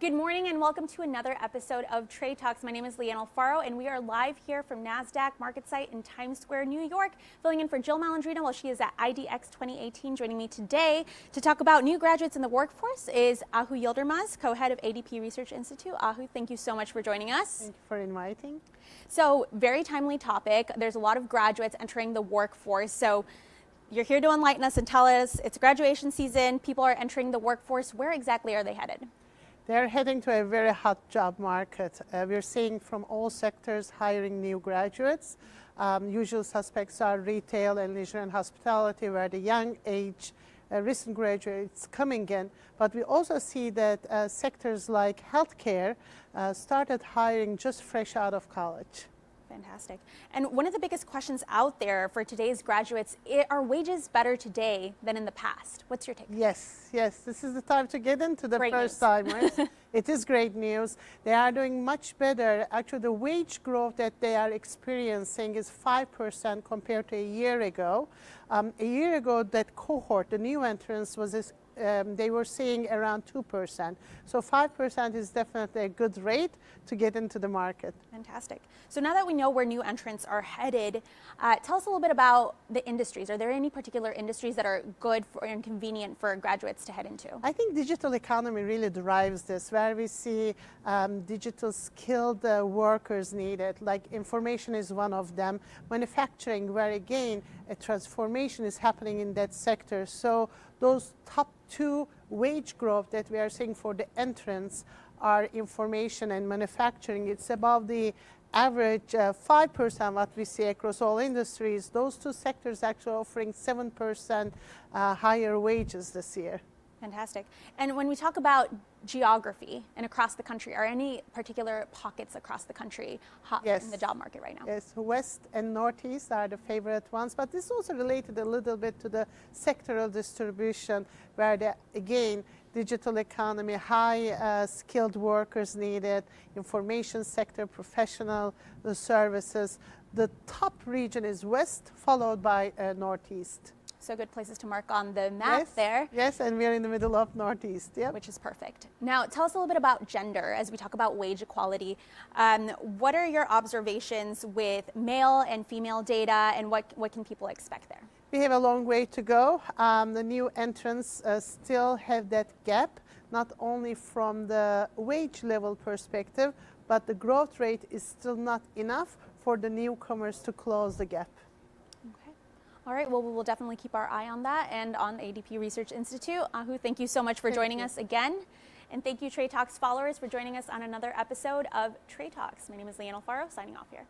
Good morning and welcome to another episode of Trade Talks. My name is Leanne Alfaro and we are live here from Nasdaq market site in Times Square, New York, filling in for Jill Malandrino while she is at IDX 2018. Joining me today to talk about new graduates in the workforce is Ahu Yildirimaz, co-head of ADP Research Institute. Ahu, thank you so much for joining us. Thank you for inviting. So, very timely topic. There's a lot of graduates entering the workforce. So, you're here to enlighten us and tell us it's graduation season. People are entering the workforce. Where exactly are they headed? They're heading to a very hot job market. We're seeing from all sectors hiring new graduates. Usual suspects are retail and leisure and hospitality, where the young age recent graduates coming in. But we also see that sectors like healthcare started hiring just fresh out of college. Fantastic. And one of the biggest questions out there for today's graduates, are wages better today than in the past? What's your take? Yes, this is the time to get into the first timers. It is great news. They are doing much better. Actually, the wage growth that they are experiencing is 5% compared to a year ago. A year ago, that cohort, the new entrants, was they were seeing around 2%. So 5% is definitely a good rate to get into the market. Fantastic. So now that we know where new entrants are headed, tell us a little bit about the industries. Are there any particular industries that are good and convenient for graduates to head into? I think digital economy really drives this, where we see digital skilled workers needed, like information is one of them. Manufacturing, where again, a transformation is happening in that sector. So those top two wage growth that we are seeing for the entrants are information and manufacturing. It's above the average 5% what we see across all industries. Those two sectors actually offering 7% higher wages this year. Fantastic. And when we talk about geography and across the country, are any particular pockets across the country hot in the job market right now? Yes, West and Northeast are the favorite ones, but this is also related a little bit to the sectoral distribution, where again, digital economy, high skilled workers needed, information sector, professional services. The top region is West, followed by Northeast. So good places to mark on the map there. Yes, and we're in the middle of Northeast, which is perfect. Now, tell us a little bit about gender as we talk about wage equality. What are your observations with male and female data, and what can people expect there? We have a long way to go. The new entrants still have that gap, not only from the wage level perspective, but the growth rate is still not enough for the newcomers to close the gap. All right, well, we will definitely keep our eye on that and on ADP Research Institute. Ahu, thank you so much for joining us again. And thank you, Trade Talks followers, for joining us on another episode of Trade Talks. My name is Leanne Alfaro, signing off here.